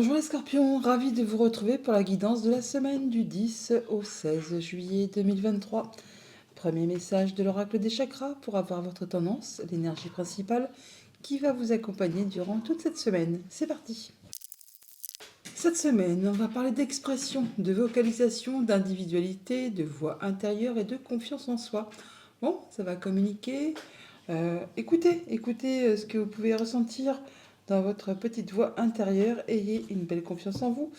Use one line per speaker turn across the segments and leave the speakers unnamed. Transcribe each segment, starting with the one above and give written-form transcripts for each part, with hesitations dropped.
Bonjour les scorpions, ravi de vous retrouver pour la guidance de la semaine du 10 au 16 juillet 2023. Premier message de l'oracle des chakras pour avoir votre tendance, l'énergie principale qui va vous accompagner durant toute cette semaine. C'est parti. Cette semaine, on va parler d'expression, de vocalisation, d'individualité, de voix intérieure et de confiance en soi. Bon, ça va communiquer. Écoutez ce que vous pouvez ressentir dans votre petite voix intérieure. Ayez une belle confiance en vous.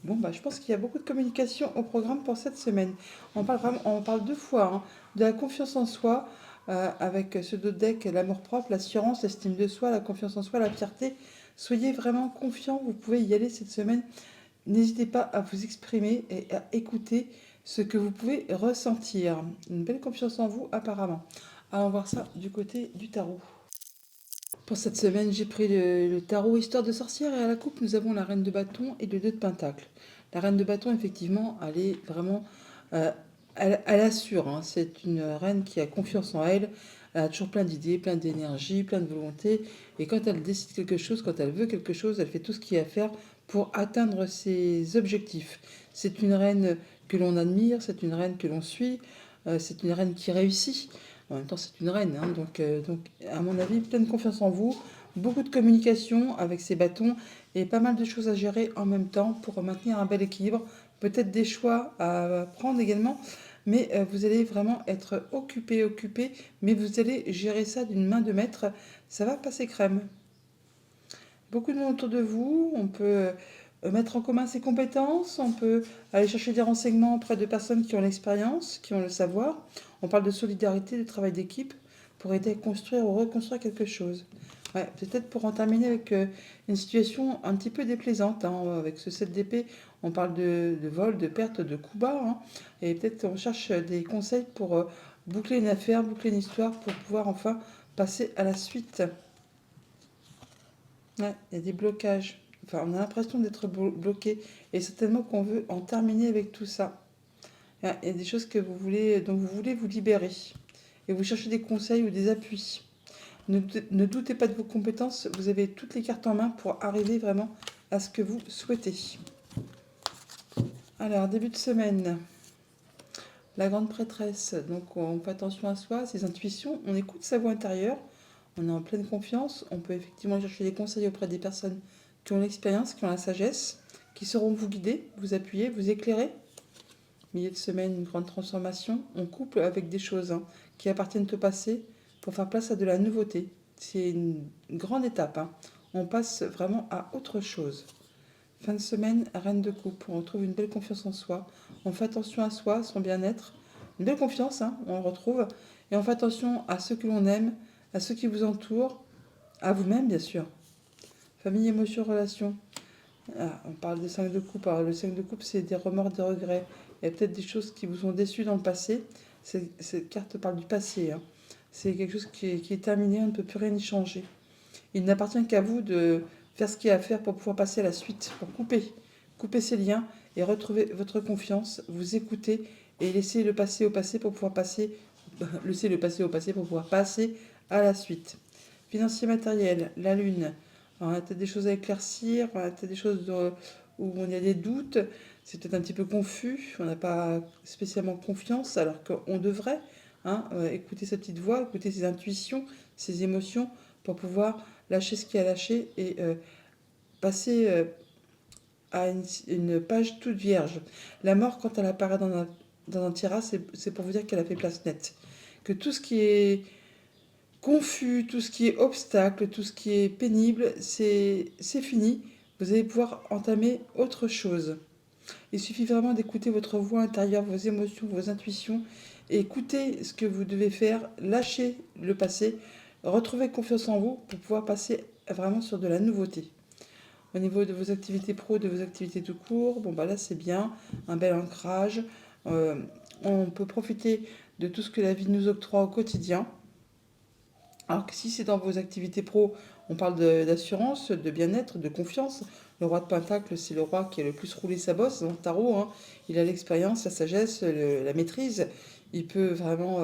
Bon, je pense qu'il y a beaucoup de communication au programme pour cette semaine. On parle deux fois de la confiance en soi avec ce dos de deck, l'amour-propre, l'assurance, l'estime de soi, la confiance en soi, la fierté. Soyez vraiment confiants, vous pouvez y aller cette semaine. N'hésitez pas à vous exprimer et à écouter ce que vous pouvez ressentir. Une belle confiance en vous apparemment. Allons voir ça du côté du tarot. Pour cette semaine, j'ai pris le tarot Histoire de sorcière et à la coupe, nous avons la reine de bâton et le 2 de pentacle. La reine de bâton, effectivement, elle est vraiment... elle assure, hein. C'est une reine qui a confiance en elle. Elle a toujours plein d'idées, plein d'énergie, plein de volonté. Et quand elle décide quelque chose, quand elle veut quelque chose, elle fait tout ce qu'il y a à faire pour atteindre ses objectifs. C'est une reine que l'on admire, c'est une reine que l'on suit, c'est une reine qui réussit. En même temps, c'est une reine, hein, donc, à mon avis, pleine confiance en vous, beaucoup de communication avec ces bâtons et pas mal de choses à gérer en même temps pour maintenir un bel équilibre. Peut-être des choix à prendre également, mais vous allez vraiment être occupé, mais vous allez gérer ça d'une main de maître. Ça va passer crème. Beaucoup de monde autour de vous, on peut mettre en commun ses compétences, on peut aller chercher des renseignements auprès de personnes qui ont l'expérience, qui ont le savoir. On parle de solidarité, de travail d'équipe pour aider à construire ou reconstruire quelque chose. Ouais, peut-être pour en terminer avec une situation un petit peu déplaisante, hein, avec ce 7 d'épée, on parle de vol, de perte, de coups bas, hein, et peut-être on cherche des conseils pour boucler une affaire, boucler une histoire, pour pouvoir enfin passer à la suite. Ouais, il y a des blocages. Enfin, on a l'impression d'être bloqué. Et certainement qu'on veut en terminer avec tout ça. Ouais, il y a des choses que vous voulez, dont vous voulez vous libérer. Et vous cherchez des conseils ou des appuis. Ne doutez pas de vos compétences. Vous avez toutes les cartes en main pour arriver vraiment à ce que vous souhaitez. Alors, début de semaine. La grande prêtresse. Donc, on fait attention à soi, à ses intuitions. On écoute sa voix intérieure. On est en pleine confiance. On peut effectivement chercher des conseils auprès des personnes qui ont l'expérience, qui ont la sagesse, qui sauront vous guider, vous appuyer, vous éclairer. Milieu de semaine, une grande transformation. On couple avec des choses qui appartiennent au passé pour faire place à de la nouveauté. C'est une grande étape. On passe vraiment à autre chose. Fin de semaine, reine de coupe. On retrouve une belle confiance en soi. On fait attention à soi, son bien-être. Une belle confiance, on le retrouve. Et on fait attention à ceux que l'on aime, à ceux qui vous entourent, à vous-même, bien sûr. Famille, émotion, relation. Ah, on parle de 5 de coupe. Alors, le 5 de coupe, c'est des remords, des regrets. Il y a peut-être des choses qui vous ont déçu dans le passé. Cette carte parle du passé. C'est quelque chose qui est terminé, on ne peut plus rien y changer. Il n'appartient qu'à vous de faire ce qu'il y a à faire pour pouvoir passer à la suite, pour couper ces liens et retrouver votre confiance, vous écouter et laisser le passé au passé pour pouvoir laisser le passé au passé pour pouvoir passer à la suite. Financier matériel, la lune. Alors, on a peut-être des choses à éclaircir, on a peut-être des choses où on y a des doutes, c'est peut-être un petit peu confus, on n'a pas spécialement confiance alors qu'on devrait écouter sa petite voix, écouter ses intuitions, ses émotions pour pouvoir lâcher ce qu'il y a à lâcher et passer à une page toute vierge. La mort, quand elle apparaît dans un tirage, c'est pour vous dire qu'elle a fait place nette. Que tout ce qui est confus, tout ce qui est obstacle, tout ce qui est pénible, c'est fini. Vous allez pouvoir entamer autre chose. Il suffit vraiment d'écouter votre voix intérieure, vos émotions, vos intuitions, et écouter ce que vous devez faire, lâcher le passé, retrouver confiance en vous pour pouvoir passer vraiment sur de la nouveauté. Au niveau de vos activités pro, de vos activités tout court, là c'est bien, un bel ancrage. On peut profiter de tout ce que la vie nous octroie au quotidien. Alors que si c'est dans vos activités pro, on parle d'assurance, de bien-être, de confiance. Le roi de Pentacle, c'est le roi qui a le plus roulé sa bosse dans le tarot. Il a l'expérience, la sagesse, la maîtrise. Il peut vraiment...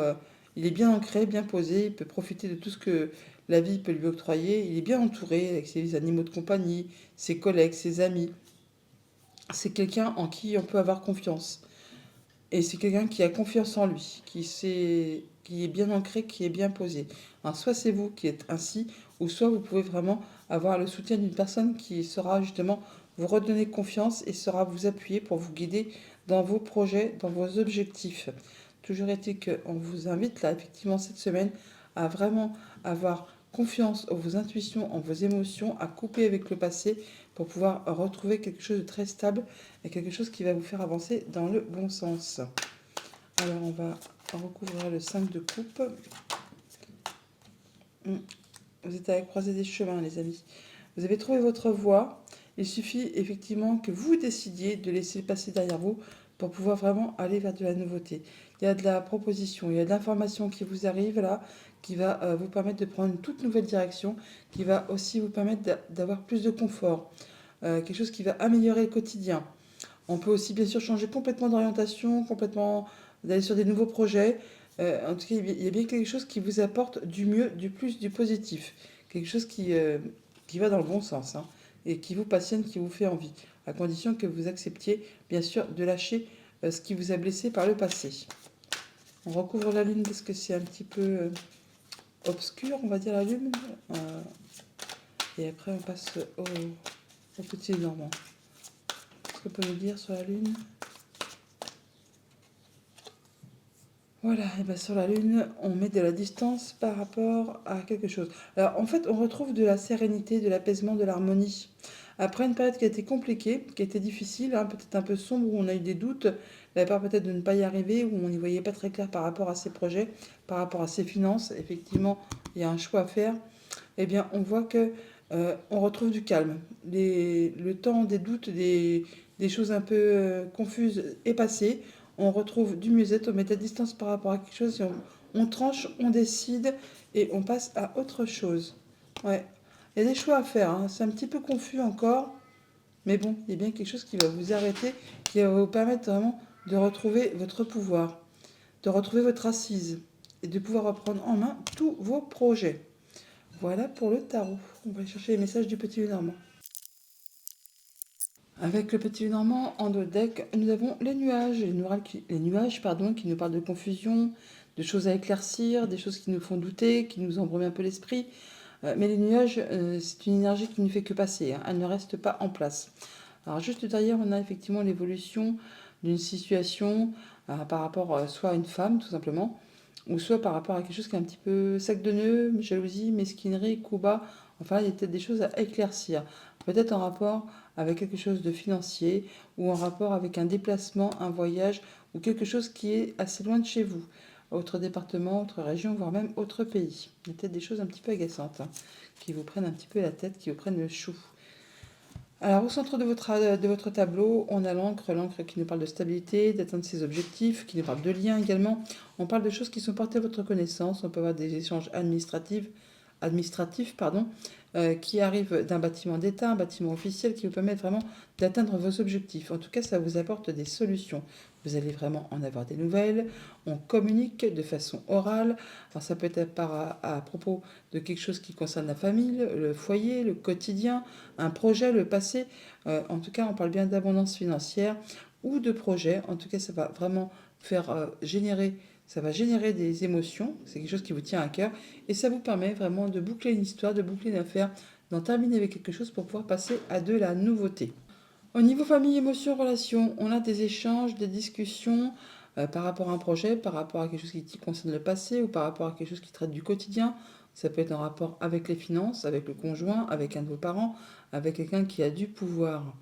il est bien ancré, bien posé. Il peut profiter de tout ce que la vie peut lui octroyer. Il est bien entouré avec ses animaux de compagnie, ses collègues, ses amis. c'est quelqu'un en qui on peut avoir confiance. Et c'est quelqu'un qui a confiance en lui, qui est bien ancré, qui est bien posé. Alors, soit c'est vous qui êtes ainsi, ou soit vous pouvez vraiment avoir le soutien d'une personne qui saura justement vous redonner confiance et saura vous appuyer pour vous guider dans vos projets, dans vos objectifs. Toujours est-il qu'on vous invite là, effectivement, cette semaine, à vraiment avoir confiance en vos intuitions, en vos émotions, à couper avec le passé pour pouvoir retrouver quelque chose de très stable et quelque chose qui va vous faire avancer dans le bon sens. Alors on va recouvrir le 5 de coupe. Vous êtes à la croisée des chemins, les amis. Vous avez trouvé votre voie. Il suffit effectivement que vous décidiez de laisser le passé derrière vous pour pouvoir vraiment aller vers de la nouveauté. Il y a de la proposition, il y a de l'information qui vous arrive là, qui va vous permettre de prendre une toute nouvelle direction, qui va aussi vous permettre d'avoir plus de confort, quelque chose qui va améliorer le quotidien. On peut aussi bien sûr changer complètement d'orientation, complètement d'aller sur des nouveaux projets. En tout cas, il y a bien quelque chose qui vous apporte du mieux, du plus, du positif. Quelque chose qui va dans le bon sens, hein, et qui vous passionne, qui vous fait envie. À condition que vous acceptiez, bien sûr, de lâcher ce qui vous a blessé par le passé. On recouvre la lune parce que c'est un petit peu obscur, on va dire, la lune. Et après, on passe au petit normand. Qu'est-ce qu'on peut nous dire sur la lune ? Voilà, et bien sur la Lune, on met de la distance par rapport à quelque chose. Alors en fait, on retrouve de la sérénité, de l'apaisement, de l'harmonie. Après une période qui a été compliquée, qui a été difficile, hein, peut-être un peu sombre, où on a eu des doutes, la peur peut-être de ne pas y arriver, où on n'y voyait pas très clair par rapport à ses projets, par rapport à ses finances, effectivement, il y a un choix à faire. Eh bien, on voit que on retrouve du calme. Le temps des doutes, des choses un peu confuses est passé. On retrouve du mieux-être, on met de la distance par rapport à quelque chose, et on tranche, on décide et on passe à autre chose. Ouais. Il y a des choix à faire, hein. C'est un petit peu confus encore, mais bon, il y a bien quelque chose qui va vous arrêter, qui va vous permettre vraiment de retrouver votre pouvoir, de retrouver votre assise et de pouvoir reprendre en main tous vos projets. Voilà pour le tarot. On va chercher les messages du petit Lenormand. Avec le petit Lenormand, en dos deck, nous avons les nuages. Les nuages qui nous parlent de confusion, de choses à éclaircir, des choses qui nous font douter, qui nous embrument un peu l'esprit. Mais les nuages, c'est une énergie qui ne fait que passer, hein. Elle ne reste pas en place. Alors juste derrière, on a effectivement l'évolution d'une situation par rapport soit à une femme, tout simplement, ou soit par rapport à quelque chose qui est un petit peu sac de nœuds, jalousie, mesquinerie, coup bas. Enfin, il y a peut-être des choses à éclaircir. Peut-être en rapport avec quelque chose de financier ou en rapport avec un déplacement, un voyage ou quelque chose qui est assez loin de chez vous. Autre département, autre région, voire même autre pays. Il y a peut-être des choses un petit peu agaçantes, hein, qui vous prennent un petit peu la tête, qui vous prennent le chou. Alors, au centre de votre tableau, on a l'encre qui nous parle de stabilité, d'atteindre ses objectifs, qui nous parle de lien également. On parle de choses qui sont portées à votre connaissance. On peut avoir des échanges administratifs, qui arrivent d'un bâtiment d'État, un bâtiment officiel, qui vous permettent vraiment d'atteindre vos objectifs. En tout cas, ça vous apporte des solutions. Vous allez vraiment en avoir des nouvelles. On communique de façon orale. Alors, ça peut être à propos de quelque chose qui concerne la famille, le foyer, le quotidien, un projet, le passé. En tout cas, on parle bien d'abondance financière ou de projet. En tout cas, ça va vraiment faire ça va générer des émotions. C'est quelque chose qui vous tient à cœur. Et ça vous permet vraiment de boucler une histoire, de boucler une affaire, d'en terminer avec quelque chose pour pouvoir passer à de la nouveauté. Au niveau famille, émotions, relations, on a des échanges, des discussions par rapport à un projet, par rapport à quelque chose qui concerne le passé ou par rapport à quelque chose qui traite du quotidien. Ça peut être en rapport avec les finances, avec le conjoint, avec un de vos parents, avec quelqu'un qui a du pouvoir.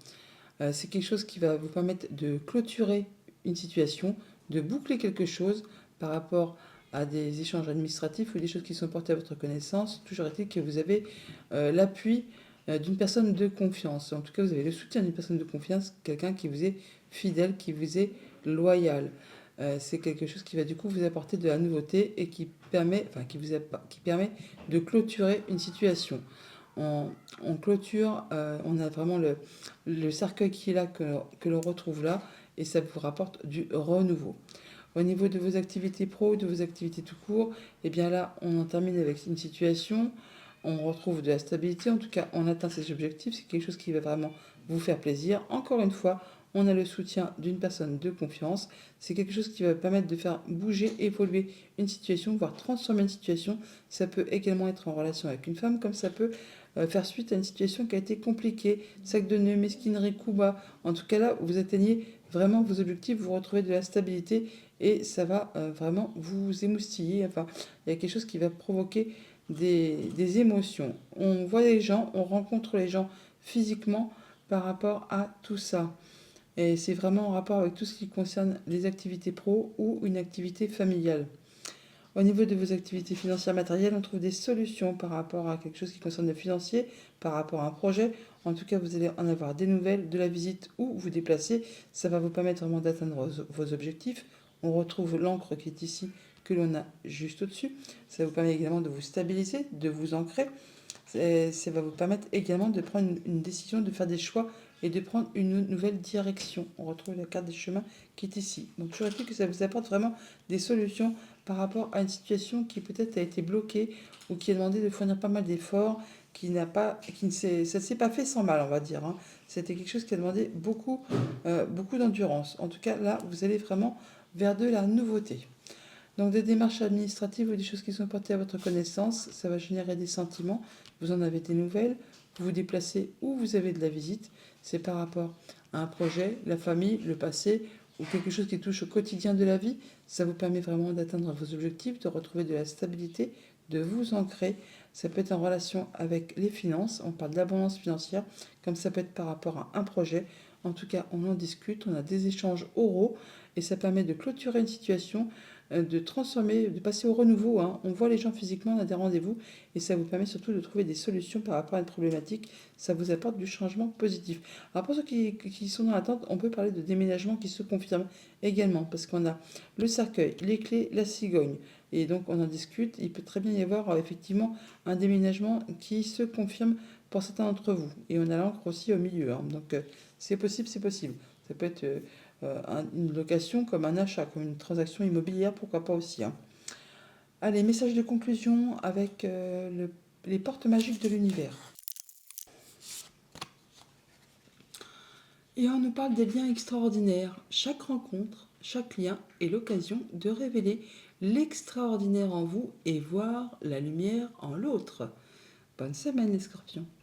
C'est quelque chose qui va vous permettre de clôturer une situation, de boucler quelque chose par rapport à des échanges administratifs ou des choses qui sont portées à votre connaissance. Toujours est-il que vous avez l'appui d'une personne de confiance. En tout cas, vous avez le soutien d'une personne de confiance, quelqu'un qui vous est fidèle, qui vous est loyal. C'est quelque chose qui va du coup vous apporter de la nouveauté et qui permet de clôturer une situation. On clôture, on a vraiment le cercueil qui est là, que l'on retrouve là, et ça vous rapporte du renouveau. Au niveau de vos activités pro, de vos activités tout court, et bien là, on en termine avec une situation, on retrouve de la stabilité, en tout cas, on atteint ses objectifs, c'est quelque chose qui va vraiment vous faire plaisir. Encore une fois, on a le soutien d'une personne de confiance. C'est quelque chose qui va permettre de faire bouger, évoluer une situation, voire transformer une situation. Ça peut également être en relation avec une femme, comme ça peut faire suite à une situation qui a été compliquée, sac de nœuds, mesquinerie, coup bas. En tout cas là, vous atteignez vraiment vos objectifs, vous retrouvez de la stabilité et ça va vraiment vous émoustiller. Enfin, il y a quelque chose qui va provoquer des émotions. On voit les gens, on rencontre les gens physiquement par rapport à tout ça. Et c'est vraiment en rapport avec tout ce qui concerne les activités pro ou une activité familiale. Au niveau de vos activités financières matérielles, on trouve des solutions par rapport à quelque chose qui concerne le financier, par rapport à un projet. En tout cas, vous allez en avoir des nouvelles de la visite où vous déplacez. Ça va vous permettre vraiment d'atteindre vos objectifs. On retrouve l'encre qui est ici, que l'on a juste au-dessus. Ça vous permet également de vous stabiliser, de vous ancrer. Ça va vous permettre également de prendre une décision, de faire des choix et de prendre une nouvelle direction. On retrouve la carte des chemins qui est ici. Donc toujours est-il que ça vous apporte vraiment des solutions par rapport à une situation qui peut-être a été bloquée ou qui a demandé de fournir pas mal d'efforts, ça ne s'est pas fait sans mal, on va dire. Hein. C'était quelque chose qui a demandé beaucoup d'endurance. En tout cas, là, vous allez vraiment vers de la nouveauté. Donc des démarches administratives ou des choses qui sont portées à votre connaissance, ça va générer des sentiments, vous en avez des nouvelles, vous vous déplacez ou vous avez de la visite, c'est par rapport à un projet, la famille, le passé ou quelque chose qui touche au quotidien de la vie, ça vous permet vraiment d'atteindre vos objectifs, de retrouver de la stabilité, de vous ancrer. Ça peut être en relation avec les finances, on parle de l'abondance financière, comme ça peut être par rapport à un projet. En tout cas, on en discute, on a des échanges oraux et ça permet de clôturer une situation, de transformer, de passer au renouveau. Hein. On voit les gens physiquement, on a des rendez-vous et ça vous permet surtout de trouver des solutions par rapport à une problématique. Ça vous apporte du changement positif. Alors pour ceux qui sont dans l'attente, on peut parler de déménagement qui se confirme également parce qu'on a le cercueil, les clés, la cigogne. Et donc on en discute. Il peut très bien y avoir effectivement un déménagement qui se confirme pour certains d'entre vous. Et on a l'encre aussi au milieu. Hein. Donc c'est possible, c'est possible. Ça peut être une location comme un achat, comme une transaction immobilière, pourquoi pas aussi. Hein. Allez, message de conclusion avec les portes magiques de l'univers. Et on nous parle des liens extraordinaires. Chaque rencontre, chaque lien est l'occasion de révéler l'extraordinaire en vous et voir la lumière en l'autre. Bonne semaine les scorpions.